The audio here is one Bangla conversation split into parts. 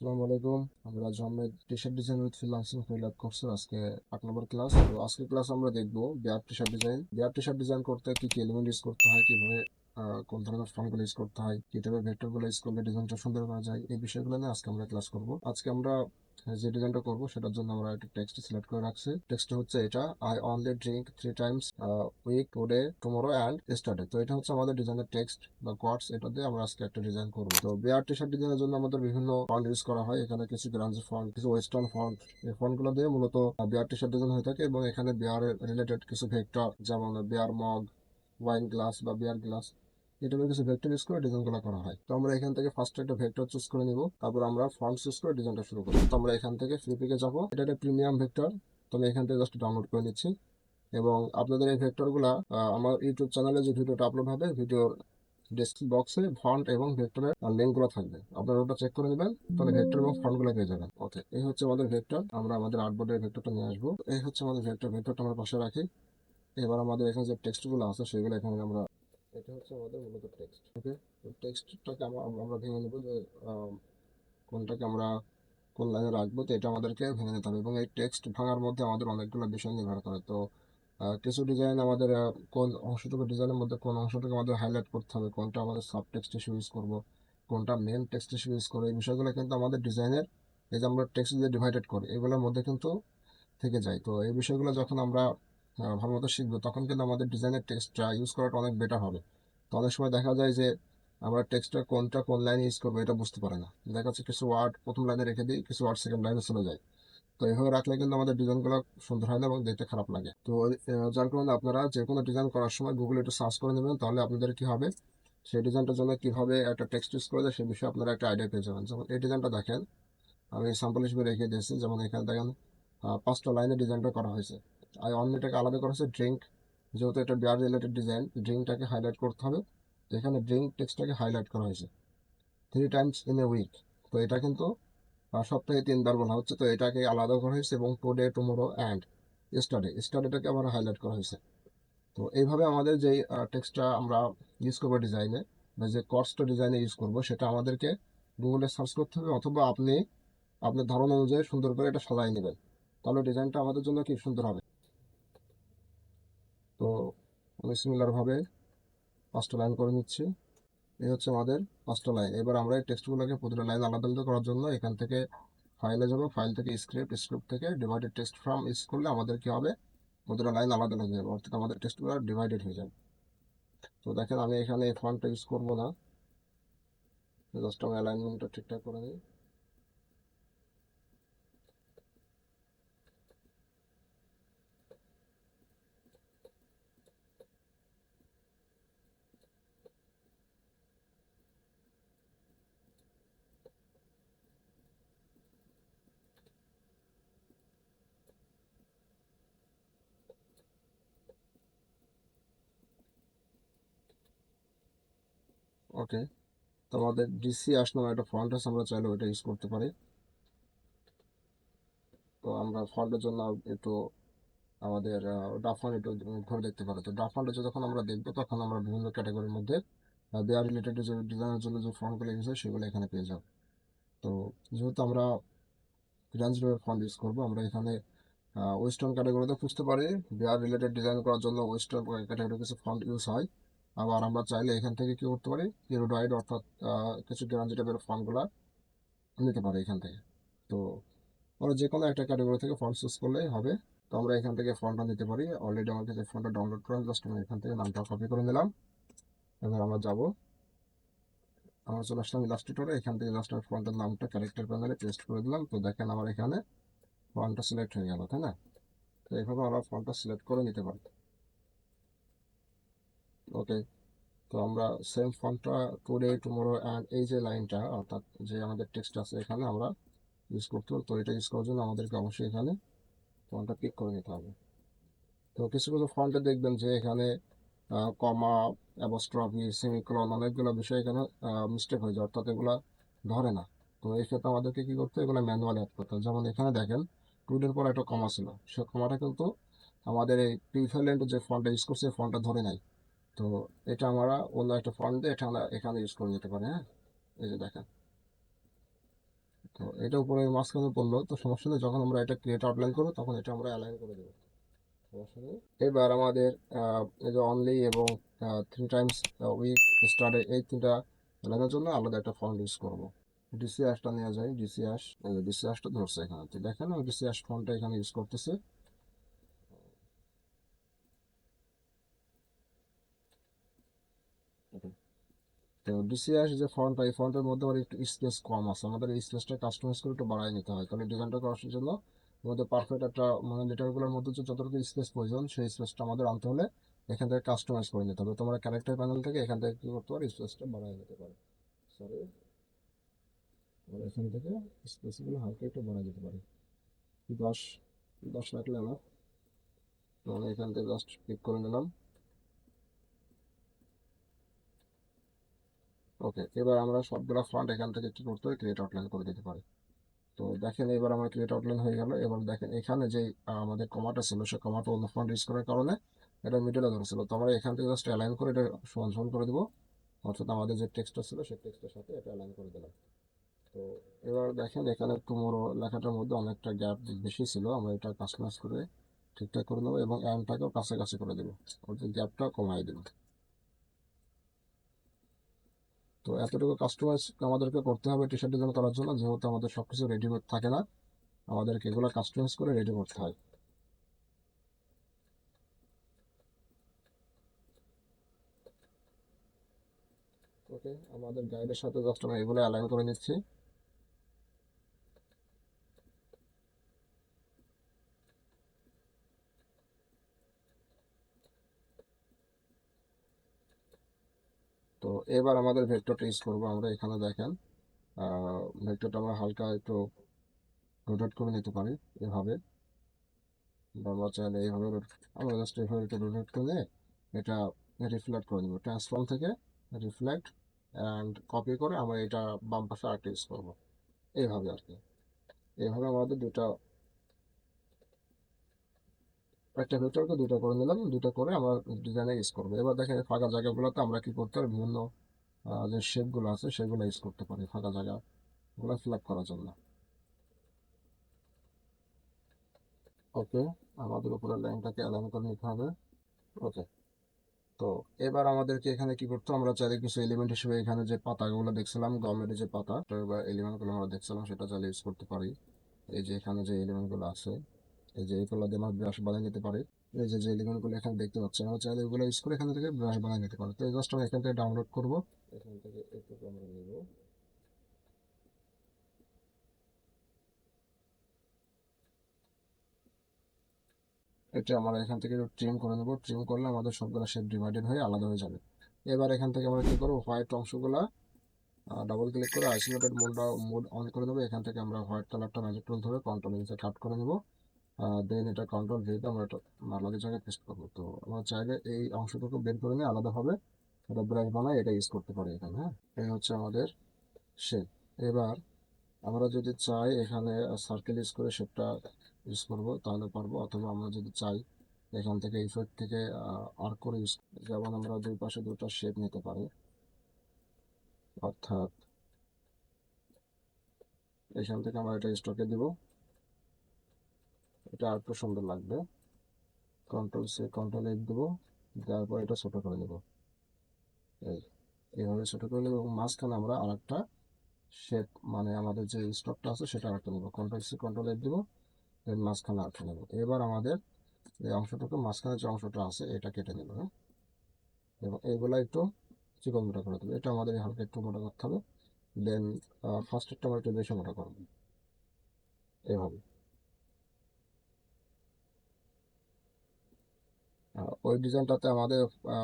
আসসালামু আলাইকুম। আমরা জন্মের T shirt design with freelancing freelance কোর্সের আজকে 8 নম্বর ক্লাস। তো আজকের ক্লাস আমরা দেখবো বিয়ার টি শার্ট ডিজাইন। বিয়ার টি শার্ট ডিজাইন করতে কি কি এলিমেন্ট ইউজ করতে হয়, কিভাবে কোন ধরনের ফন্টগুলো ইউজ করতে হয়, কি টাইপের ভেক্টরগুলো ইউজ করলে ডিজাইনটা সুন্দর করা যায়, এই বিষয়গুলো নিয়ে আজকে আমরা ক্লাস করব। আজকে আমরা যে ডিজাইনটা করবো সেটার জন্য আমরা একটা টেক্সট সিলেক্ট করে রাখছি। টেক্সট হচ্ছে এটা, I only drink 3 times week, today, tomorrow and Saturday. তো এটা হচ্ছে আমাদের ডিজাইনের টেক্সট বা কোয়াটস। এটা দিয়ে আমরা আজকে একটা ডিজাইন করবো। তো বিয়ার টি শার্ট ডিজাইনের জন্য আমাদের বিভিন্ন ফন্ট ইউজ করা হয়। এখানে কিছু গ্রাঞ্জি ফন্ট, কিছু ওয়েস্টার্ন ফন্ট। এই ফন্ট গুলো দিয়ে মূলত বিয়ার টি শার্ট ডিজাইন হয়ে থাকে, এবং এখানে বিয়ার রিলেটেড কিছু ভেক্টর, যেমন বিয়ার মগ, ওয়াইন গ্লাস বা বিয়ার গ্লাস, এটা কিছু ভেক্টর ইউজ করে ডিজাইন গুলো করা হয়। তো আমরা এখান থেকে ফার্স্ট একটা ভেক্টর চুজ করে নিব, তারপর আমরা ফন্ট চুজ করে ডিজাইনটা শুরু করবো। তো আমরা এখান থেকে ফ্লিপিকে যাবো। এটা একটা প্রিমিয়াম ভেক্টর, তো আমি এখান থেকে জাস্ট ডাউনলোড করে নিচ্ছি। এবং আপনাদের এই ভেক্টরগুলা আমার ইউটিউব চ্যানেলে যে ভিডিওটা আপলোড হবে, ভিডিওর ডেসক্রিপশন বক্সে ফন্ট এবং ভেক্টরের লিঙ্ক গুলো থাকবে, আপনারা ওটা চেক করে নেবেন, তাহলে ভেক্টর এবং ফন্ট গুলো পেয়ে যাবেন। ওকে, এই হচ্ছে আমাদের ভেক্টর। আমরা আমাদের আর্টবোর্ডের ভেক্টরটা নিয়ে আসবো। এই হচ্ছে আমাদের ভেক্টরটা আমরা পাশে রাখি। এবার আমাদের এখানে যে টেক্সট গুলো আছে সেগুলো এখানে আমরা, এটা হচ্ছে আমাদের মূলত টেক্সট। ওকে, টেক্সটটাকে আমরা ভেঙে নেবো যে কোনটাকে আমরা কোন লাইনে রাখবো। তো এটা আমাদেরকে ভেঙে নিতে হবে, এবং এই টেক্সট ভাঙার মধ্যে আমাদের অনেকগুলো বিষয় নির্ভর করে। তো কিছু ডিজাইন আমাদের কোন অংশটুকু, ডিজাইনের মধ্যে কোন অংশটুকু আমাদের হাইলাইট করতে হবে, কোনটা আমাদের সাব টেক্সট হিসেবে ইউজ করবো, কোনটা মেন টেক্সট হিসেবে ইউজ করবো, এই বিষয়গুলো কিন্তু আমাদের ডিজাইনের, এই যে আমরা টেক্সট দিয়ে ডিভাইডেড করি, এগুলোর মধ্যে কিন্তু থেকে যায়। তো এই বিষয়গুলো যখন আমরা ভালো মতো শিখবো, তখন কিন্তু আমাদের ডিজাইনের টেক্সটটা ইউজ করাটা অনেক বেটার হবে। তো অনেক সময় দেখা যায় যে আমরা টেক্সটটা কোনটা কোন লাইনে ইউজ করবো এটা বুঝতে পারে না। দেখা যাচ্ছে কিছু ওয়ার্ড প্রথম লাইনে রেখে দিই, কিছু ওয়ার্ড সেকেন্ড লাইনে চলে যায়। তো এইভাবে রাখলে কিন্তু আমাদের ডিজাইনগুলো সুন্দর হয় না এবং দেখতে খারাপ লাগে। তো যার কারণে আপনারা যে কোনো ডিজাইন করার সময় গুগলে একটু সার্চ করে নেবেন, তাহলে আপনাদের কি হবে, সেই ডিজাইনটার জন্য কিভাবে একটা টেক্সট ইউজ করে দেয় সেই বিষয়ে আপনারা একটা আইডিয়া পেয়ে যাবেন। যেমন এই ডিজাইনটা দেখেন, আমি স্যাম্পল হিসেবে রেখে দিয়েছি। যেমন এখানে দেখেন 5টা লাইনে ডিজাইনটা করা হয়েছে। আর অন্যটাকে আলাদা করা হয়েছে ড্রিঙ্ক, যেহেতু এটা বিয়ার রিলেটেড ডিজাইন, ড্রিঙ্কটাকে হাইলাইট করতে হবে। তো এখানে ড্রিঙ্ক টেক্সটটাকে হাইলাইট করা হয়েছে 3 টাইমস ইন এ উইক। তো এটা কিন্তু সপ্তাহে 3 বার বলা হচ্ছে, তো এটাকে আলাদা করা হয়েছে। এবং টুডে, টুমোরো অ্যান্ড স্টাডেটাকে আবার হাইলাইট করা হয়েছে। তো এইভাবে আমাদের যে টেক্সটটা আমরা ইউজ করবো ডিজাইনে, বা যে কোর্সটা ডিজাইনে ইউজ করবো, সেটা আমাদেরকে গুগলে সার্চ করতে হবে, অথবা আপনি আপনার ধারণা অনুযায়ী সুন্দর করে এটা সাজাই নেবেন, তাহলে ডিজাইনটা আমাদের জন্য কি সুন্দর হবে। তো আমি সিমিলার ভাবে 5টা লাইন করে নিচ্ছি। এই হচ্ছে আমাদের 5টা লাইন। এবার আমরা এই টেক্সটগুলোকে প্রতিটা লাইন আলাদা আলাদা করার জন্য এখান থেকে ফাইলে যাবো, ফাইল থেকে স্ক্রিপ্ট থেকে ডিভাইডেড টেক্সট ফ্রম ইউজ করলে আমাদের কি হবে, প্রতিটা লাইন আলাদা হয়ে যাবে, অর্থাৎ আমাদের টেক্সটগুলো ডিভাইডেড হয়ে যাবে। তো দেখেন, আমি এখানে এই ফন্টটা ইউজ করবো না, জাস্ট আমি অ্যালাইনমেন্টটা ঠিকঠাক করে নিই। ওকে, তো আমাদের ডিসি আসলে একটা ফন্ট আছে, আমরা চাইলে ওইটা ইউজ করতে পারি। তো আমরা ফন্টের জন্য একটু আমাদের ডাফান একটু ঘরে দেখতে পারি। তো ডাফানটা যখন আমরা দেখবো, তখন আমরা বিভিন্ন ক্যাটাগরির মধ্যে দেয়ার রিলেটেড যে ডিজাইনের জন্য যে ফন্টগুলো ইউজ হয় সেগুলো এখানে পেয়ে যাবো। তো যেহেতু আমরা গ্রান্সডোরের ফন্ট ইউজ করবো, আমরা এখানে ওয়েস্টার্ন ক্যাটাগরিতে খুঁজতে পারি। দেয়ার রিলেটেড ডিজাইন করার জন্য ওয়েস্টার্ন ক্যাটাগরি কিছু ফন্ট ইউজ হয়। আবার আমরা চাইলে এখান থেকে কি করতে পারি, ইরোডয়েড অর্থাৎ কিছু গ্রান্জি টাইপের ফন্টগুলো নিতে পারি এখান থেকে। তো আমরা যে কোনো একটা ক্যাটাগরি থেকে ফন্ট চুজ করলেই হবে। তো আমরা এখান থেকে ফন্টটা নিতে পারি। অলরেডি আমার কাছে ফন্টটা ডাউনলোড করা, জাস্ট আমি এখান থেকে নামটা কপি করে নিলাম। এবার আমরা যাবো, আমরা চলে আসলাম ইলাস্ট্রেটরে। এখান থেকে জাস্ট আমি ফন্টের নামটা ক্যারেক্টার প্যানেলে পেস্ট করে দিলাম। তো দেখেন আমার এখানে ফন্টটা সিলেক্ট হয়ে গেল, তাই না? তো এইভাবে আমরা ফন্টটা সিলেক্ট করে নিতে পারি। ওকে, তো আমরা সেম ফন্টটা টুডে, টুমোরো অ্যান্ড এই যে লাইনটা, অর্থাৎ যে আমাদের টেক্সট আছে এখানে আমরা ইউজ করতে হবে। তো এটা ইউজ করার জন্য আমাদেরকে অবশ্যই এখানে ফন্টটা পিক করে নিতে হবে। তো কিছু কিছু ফন্টে দেখবেন যে এখানে কমা, অ্যাপোস্ট্রফি, সেমিকোলন, অনেকগুলো বিষয় এখানে মিস্টেক হয়ে যায়, অর্থাৎ এগুলা ধরে না। তো এই ক্ষেত্রে আমাদেরকে কি করতে হবে, এগুলো ম্যানুয়ালি অ্যাড করতে হবে। যেমন এখানে দেখেন টুডের পর একটা কমা ছিল, সে কমাটা কিন্তু আমাদের এই প্রিভ্যালেন্ট যে ফন্টটা ইউজ করছে ফন্টটা ধরে নাই। তো এটা আমরা অন্য একটা ফন্ট দিয়ে এটা আমরা এখানে ইউজ করে নিতে পারি। হ্যাঁ, এই যে দেখেন, তো এটা উপরে মাঝখানে পড়লো, তো সমস্যা নেই, যখন আমরা এটা ক্রিয়েট আউটলাইন করবো তখন এটা আমরা অ্যালাইন করে দেবো, সমস্যা নেই। এবার আমাদের এই যে অনলি এবং 3 টাইমস উইক স্টার্টে এই তিনটা লাইনের জন্য আলাদা একটা ফন্ট ইউজ করবো। ডিসি অ্যাশটা নেওয়া যায়, ডিসি অ্যাশ, ডিসি অ্যাশটা ধরছে এখানে, তো দেখেন আমি ডিসি অ্যাশ ফন্টটা এখানে ইউজ করতেছি। তো ডিসি অ্যাশ যে ফন্টটা, এই ফন্টের মধ্যে আমার একটু স্পেস কম আছে, আমাদের এই স্পেসটা কাস্টমাইজ করে একটু বাড়ায় নিতে হয়, কারণ ডিজাইনটা করার জন্য আমাদের পারফেক্ট একটা মানে লেটারগুলোর মধ্যে যে যতটুকু স্পেস প্রয়োজন সেই স্পেসটা আমাদের আনতে হলে এখান থেকে কাস্টমাইজ করে নিতে হবে। তোমরা ক্যারেক্টার প্যানেল থেকে এখান থেকে কি করতে পারো, স্পেসটা বাড়ায় নিতে পারো। সরি, আমরা এখান থেকে স্পেসগুলো হালকা একটু বাড়ায় দিতে পারি। 10 10 রাখলে না, মানে এখান থেকে জাস্ট ক্লিক করে নিলাম। ওকে, এবার আমরা সবগুলা ফন্ট এখান থেকে কি করতে হবে, ক্রিয়েট আউটলাইন করে দিতে পারি। তো দেখেন এবার আমার ক্রিয়েট আউটলাইন হয়ে গেল। এবার দেখেন এখানে যে আমাদের কমাটা ছিল, সে কমাটা অন্য ফন্ট ইউজ করার কারণে এটা মিডলে ধরেছিল, তো আমরা এখান থেকে জাস্ট অ্যালাইন করে এটা সমান সমান করে দিব, অর্থাৎ আমাদের যে টেক্সটটা ছিল সেই টেক্সটের সাথে এটা অ্যালাইন করে দিলাম। তো এবার দেখেন এখানে টুমোরো লেখাটার মধ্যে অনেকটা গ্যাপ বেশি ছিল, আমরা এটা কাস্টমাইজ করে ঠিকঠাক করে নেবো এবং অ্যান্ডটাকেও কাছাকাছি করে দেবো, অর্থাৎ গ্যাপটা কমাই দেবো। তো এতটুকু কাস্টমাইজ আমাদেরকে করতে হবে টি শার্ট ডিজাইন করার জন্য, যেহেতু আমাদের সবকিছু রেডিমেড থাকে না, আমাদেরকে এগুলো কাস্টমাইজ করে রেডি করতে হয়। ওকে, আমাদের গাইডের সাথে জাস্ট আমরা এগুলো অ্যালাইন করে নিচ্ছি। তো এবার আমাদের ভেক্টরটা ইউজ করবো, আমরা এখানে দেখেন ভেক্টরটা আমরা হালকা একটু রোটেট করে নিতে পারি এভাবে, বা আমরা চাইলে এইভাবে আমরা জাস্ট এভাবে একটু রোটেট করে এটা রিফ্লেক্ট করে দেবো, ট্রান্সফর্ম থেকে রিফ্লেক্ট অ্যান্ড কপি করে আমরা এটা বাম পাশে আরেকটা ইউজ করবো, এইভাবে আর কি। এইভাবে আমাদের দুটা, একটা ভেক্টরকে দুটো করে নিলাম, দুটো করে আমরা ডিজাইনে ইউজ করবো। এবার দেখেন এই ফাঁকা জায়গাগুলোতে আমরা কি করতে পারি, বিভিন্ন যে শেপগুলো আছে সেগুলো ইউজ করতে পারি ফাঁকা জায়গাগুলো ফিল আপ করার জন্য। ওকে, আমাদের উপরের লাইনটাকে অ্যালাইন করে নিতে হবে। ওকে, তো এবার আমাদেরকে এখানে কি করতে হবে, আমরা চাইলে কিছু এলিমেন্ট হিসেবে এখানে যে পাতাগুলো দেখছিলাম গভর্নমেন্টের যে পাতা বা এলিমেন্টগুলো আমরা দেখছিলাম সেটা চাইলে ইউজ করতে পারি। এই যে এখানে যে এলিমেন্টগুলো আছে, এই যে এইগুলো দিয়ে আমরা ব্রাশ বানিয়ে নিতে পারি। এই যে যে এলিমেন্টগুলো এখানে দেখতে পাচ্ছি, আমরা চাইলে এগুলো ইউজ করে এখান থেকে ব্রাশ বানিয়ে নিতে পারি। তো এই জাস্ট আমরা এখান থেকে ডাউনলোড করবো, এখান থেকে এইটুকু আমরা নিব। এটা আমরা এখান থেকে ট্রিম করে নেবো, ট্রিম করলে আমাদের সবগুলো শেপ ডিভাইডেড হয়ে আলাদা হয়ে যাবে। এবার এখান থেকে আমরা কি করবো, হোয়াইট অংশগুলা ডাবল ক্লিক করে আইসোলেটেড মোড অন করে দেবো। এখান থেকে আমরা হোয়াইট কালারটা ম্যাজিক টুল ধরে কন্ট্রোল নিচে কাট করে নেবো, দেন এটা কন্ট্রোল ভিতে আমরা এটা আলাদা জায়গায় পেস্ট করবো। তো আমরা চাইলে এই অংশটুকু বের করে নিয়ে আলাদাভাবে এটা ব্রাশ বানায় এটা ইউজ করতে পারি এখানে। হ্যাঁ, এই হচ্ছে আমাদের শেপ। এবার আমরা যদি চাই এখানে সার্কেল ইউজ করে শেপটা ইউজ করবো তাহলে পারবো, অথবা আমরা যদি চাই এখান থেকে ইফেক্ট থেকে আর্ক করে ইউজ, যেমন আমরা দুই পাশে দুটো শেপ নিতে পারি, অর্থাৎ এখান থেকে আমরা এটা স্টকে দিব, এটা আর একটু সুন্দর লাগবে। কন্ট্রোল সি কন্ট্রোল এইট দেবো, দেওয়ার পর এটা ছোট করে নেব, এই এইভাবে ছোট করে নেব, এবং মাঝখানে আমরা আর একটা শেপ মানে আমাদের যে স্টকটা আছে সেটা আরেকটা নেবো, কন্ট্রোল সি কন্ট্রোল এইট দেবো, দেন মাঝখানে আরেকটা নেবো। এবার আমাদের এই অংশটুকু মাঝখানে যে অংশটা আছে এটা কেটে নেবো, হ্যাঁ, এবং এইগুলা একটু চিকন মোটা করে দেবো, এটা আমাদের হালকা একটু মোটা করতে হবে। দেন ফার্স্টেরটা আমরা একটু বেশি মোটা করবো, এভাবে। ওই ডিজাইনটাতে আমাদের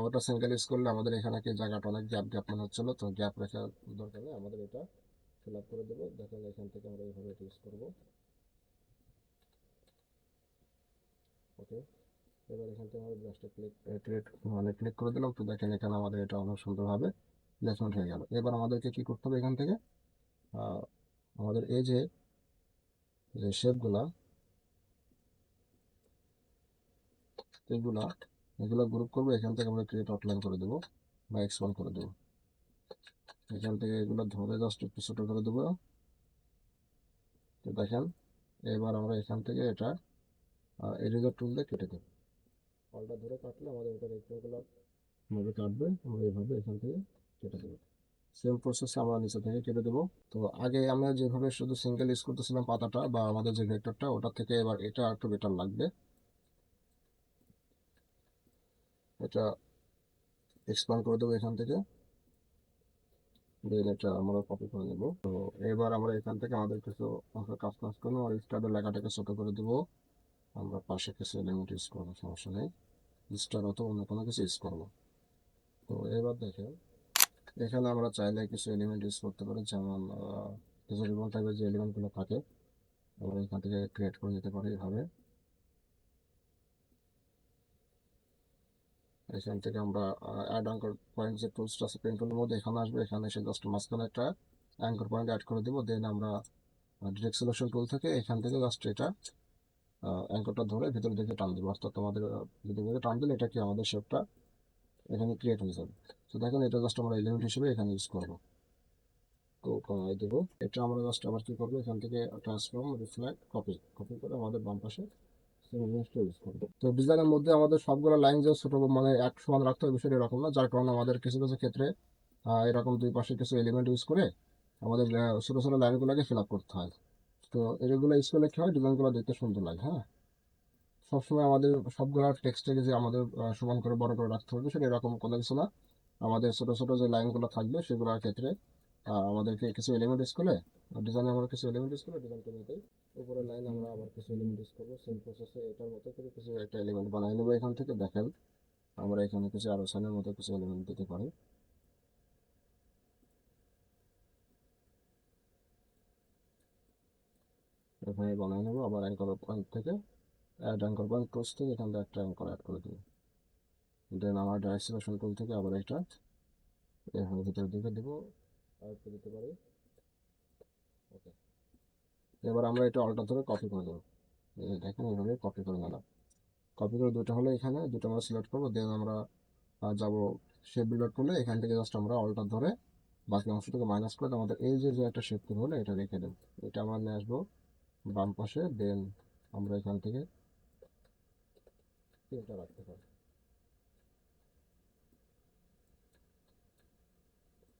ওটা সিঙ্গেল ইউজ করলে আমাদের এখানে কি জায়গাটা অনেক গ্যাপ গ্যাপ মনে হচ্ছিলো, তো গ্যাপ রাখার দরকার নেই, আমাদের এটা ফিল আপ করে দেবো। দেখেন এখান থেকে আমরা এইভাবে এটা ইউজ করবো। ওকে, এবার এখান থেকে আমরা ব্রাশটা ক্লিক মানে ক্লিক করে দিলাম, তো দেখেন এখানে আমাদের এটা অনেক সুন্দরভাবে প্লেসমেন্ট হয়ে গেল। এবার আমাদেরকে কি করতে হবে, এখান থেকে আহ, আমাদের এই যে যে শেপগুলা এগুলা এগুলো গ্রুপ করবো, এখান থেকে আমরা ক্রিয়েট আউটলাইন করে দেবো বা এক্সপান্ড করে দেবো। এখান থেকে এগুলো ধরে জাস্ট একটু ছোট করে দেবো, দেখেন এবার আমরা এখান থেকে এটা এরেজার টুল দিয়ে কেটে দেবো। অল্টা ধরে কাটলে আমাদের এটা রেক্টেঙ্গুলার ভাবে কাটবে, আমরা এইভাবে এখান থেকে কেটে দেবো। সেম প্রসেসে আমরা নিচে থেকে কেটে দেবো। তো আগে আমরা যেভাবে শুধু সিঙ্গেল ইউজ করতেছিলাম পাতাটা বা আমাদের যে ভেক্টরটা, ওটা থেকে এবার এটা একটু বেটার লাগবে। এটা এক্সপ্যান্ড করে দেবো এখান থেকে, দেন এটা আমরা কপি করে নেবো। তো এবার আমরা এখান থেকে আমাদের কিছু কাজ করবো, আর স্টারের লেখাটাকে ছোট করে দেবো। আমরা পাশে কিছু এলিমেন্ট ইউজ করবো, সমস্যা নেই, স্টার অথবা অন্য কোনো কিছু ইউজ করবো। তো এবার দেখেন এখানে আমরা চাইলে কিছু এলিমেন্ট ইউজ করতে পারি, যেমন কিছু রিবন টাইপের যে এলিমেন্টগুলো থাকে আমরা এখান থেকে ক্রিয়েট করে নিতে পারি এভাবে। এখান থেকে আমরা অ্যাড অ্যাঙ্কর পয়েন্ট যে টুলসটা আছে পেন টুলের মধ্যে এখানে আসবে, এখানে এসে জাস্ট মাঝখানে একটা অ্যাঙ্কর পয়েন্ট অ্যাড করে দিব। দেন আমরা ডিরেক্ট সিলেকশন টুল থেকে এখান থেকে জাস্ট এটা অ্যাঙ্করটা ধরে ভিতরে দিকে টান দিব, অর্থাৎ তোমাদের ভিতরে দিকে টান দিলে এটা কি আমাদের শেপটা এখানে ক্রিয়েট হয়ে যাবে। তো দেখেন এটা জাস্ট আমরা এলিমেন্ট হিসেবে এখানে ইউজ করবো। তো কমাই দেবো, এটা আমরা জাস্ট আবার কি করবো, এখান থেকে ট্রান্সফর্ম রিফ্লেক্ট কপি কপি করে আমাদের বাম পাশে ইউজ করবো। তো ডিজাইনের মধ্যে আমাদের সবগুলো লাইন যে ছোট মানে এক সমান রাখতে হবে বিষয়টা এরকম না, যার কারণে আমাদের কিছু কিছু ক্ষেত্রে এরকম দুই পাশে কিছু এলিমেন্ট ইউজ করে আমাদের ছোট ছোট লাইনগুলোকে ফিল আপ করতে হয়। তো এগুলো ইউজ করলে কি হয়, ডিজাইনগুলো দেখতে সুন্দর লাগে। হ্যাঁ, সবসময় আমাদের সবগুলো টেক্সটকে যে আমাদের সমান করে বড় করে রাখতে হবে সেটা এরকম কোনো কিছু না। আমাদের ছোট ছোট যে লাইনগুলো থাকবে সেগুলোর ক্ষেত্রে আমাদেরকে কিছু এলিমেন্ট ইউজ করে ডিজাইনে আমরা কিছু এলিমেন্ট ইউজ করে ডিজাইন করে নিতে, উপরের লাইন আমরা আবার কিছু এলিমেন্ট ইউজ করবো, সেম প্রসেসে এটার মতো করে কিছু একটা এলিমেন্ট বানিয়ে নেবো। এখান থেকে দেখেন আমরা এখানে কিছু আরো সাইনের মতো কিছু এলিমেন্ট দিতে পারি। এখানে বানিয়ে নেবো, আবার অ্যাঙ্কর পয়েন্ট থেকে অ্যাড অ্যাঙ্কর পয়েন্ট ক্লোজ থেকে এখান থেকে একটা অ্যাঙ্কর অ্যাড করে দেবো। দেন আমার ডাইরেক্ট সিলেকশন টুল থেকে আবার এটা এখানে ভিতরের দিকে দেবো, অ্যাড করে দিতে পারি। ওকে, এবার আমরা এটা অল্টার ধরে কপি করে দেবো। দেখেন এইভাবে কপি করে নিলাম। কপি করে দুটো হলে এখানে দুটো আমরা সিলেক্ট করবো, দেন আমরা যাবো শেপ বিল্ডার করলে এখান থেকে জাস্ট আমরা অল্টার ধরে বাকি অংশটাকে মাইনাস করে আমাদের এই যে যে একটা শেপ তৈরি হলো এটা রেখে দেবো। এটা আমরা নিয়ে আসবো বাম পাশে, দেন আমরা এখান থেকে তিনটা রাখতে পারি।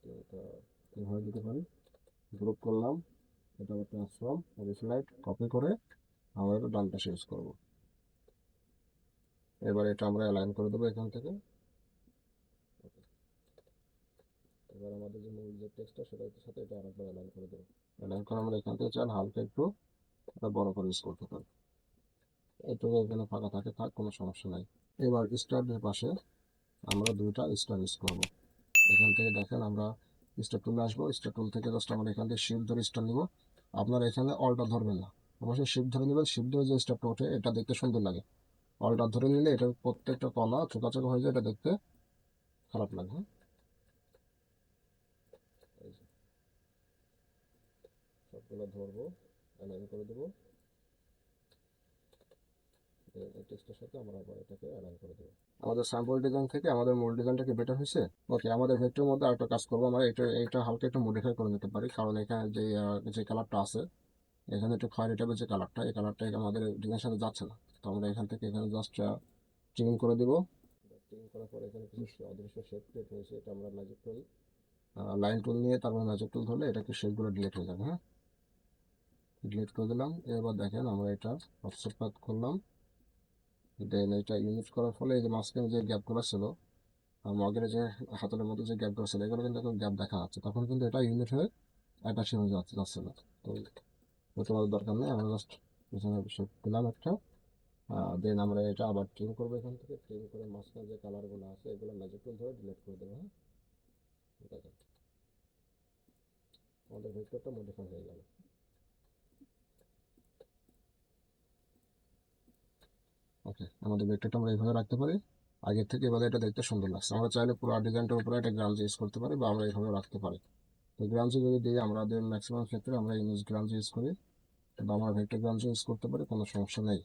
তো এটা এভাবে দিতে পারি। গ্রুপ করলাম, এটা আবার ট্রান্সফর্ম রিফ্লেক্ট কপি করে আমরা এটা ডান পাশে ইউজ করবো। এবার এটা আমরা অ্যালাইন করে দেবো এখান থেকে। এবার আমাদের যে মূল যে টেক্সটটা সেটার সাথে এটা আরেকবার অ্যালাইন করে দেবো। অ্যালাইন করে আমরা এখান থেকে চাল হালকা একটু এটা বড় করে ইউজ করতে পারি। এটুকু এখানে ফাঁকা থাকে, থাক, কোনো সমস্যা নাই। এবার স্টারের পাশে আমরা দুইটা স্টার ইউজ করবো। এখান থেকে দেখেন আমরা স্টার টুলে আসবো, স্টার টুল থেকে জাস্ট আমরা এখান থেকে শিফট ধরে স্টার নিব। আপনারা এখানে অলটা ধরবেন না, অবশ্যই শিফট ধরে নেবেন। শিফট ধরে যে স্টারটা ওঠে এটা দেখতে সুন্দর লাগে, অলটা ধরে নিলে এটার প্রত্যেকটা কণা চোকাচোকা হয়ে যায়, এটা দেখতে খারাপ লাগে। হ্যাঁ, এই যে সবগুলো ধরবো, অ্যালাইন করে দেবো, এই টেক্সটের সাথে আমরা আবার এটাকে অ্যালাইন করে দেবো। আমাদের স্যাম্পল ডিজাইন থেকে আমাদের মূল ডিজাইনটা কি বেটার হয়েছে? ওকে, আমাদের ভেক্টরের মধ্যে আরেকটা কাজ করবো, আমরা এটা হালকা একটু মডিফাই করে নিতে পারি, কারণ এখানে যে কালারটা আছে এখানে একটু খয়েরি টাইপের যে কালারটা, এই কালারটা আমাদের ডিজাইনের সাথে যাচ্ছে না। তো আমরা এখান থেকে এখানে জাস্ট ট্রিম করে দিব। ট্রিম করার পর এখানে কিছু অদৃশ্য শেপ ক্রিয়েট হয়েছে, এটা আমরা ম্যাজিক টুল লাইন টুল নিয়ে তারপর ম্যাজিক টুল ধরলে এটা কি শেপগুলো ডিলিট হয়ে যাবে। হ্যাঁ, ডিলিট করে দিলাম। এবার দেখেন আমরা এটা অফসেট পাথ করলাম, দেন এটা ইউনিট করার ফলে এই যে মাঝখানে যে গ্যাপগুলো ছিল মগের যে হাতলের মধ্যে যে গ্যাপগুলো ছিল এগুলো কিন্তু এখন গ্যাপ দেখা যাচ্ছে, তখন কিন্তু এটা ইউনিট হয়ে অ্যাটাচ হয়ে যাচ্ছে না। তো তোমাদের দরকার নেই, আমরা জাস্ট পিছনে শেপ দিলাম একটা। দেন আমরা এটা আবার ট্রিম করবো, এখান থেকে ট্রিম করে মাঝখানে যে কালারগুলো আছে এগুলো ম্যাজিক টুল ধরে ডিলিট করে দেবো। হ্যাঁ, দেখেন আমাদের ভেক্টরটা মডিফাই হয়ে গেল। ওকে, আমাদের ভেক্টরটা আমরা এইভাবে রাখতে পারি, আগের থেকে এবারে এটা দেখতে সুন্দর লাগছে। আমরা চাইলে পুরো ডিজাইনটার উপরে একটা গ্রাউন্ড ইউজ করতে পারি বা আমরা এইভাবে রাখতে পারি। তো গ্রাউন্ড যদি দিই আমাদের ম্যাক্সিমাম ক্ষেত্রে আমরা ইমেজ গ্রাউন্ড ইউজ করি বা আমরা ভেক্টর গ্রাউন্ড ইউজ করতে পারি, কোনো সমস্যা নেই।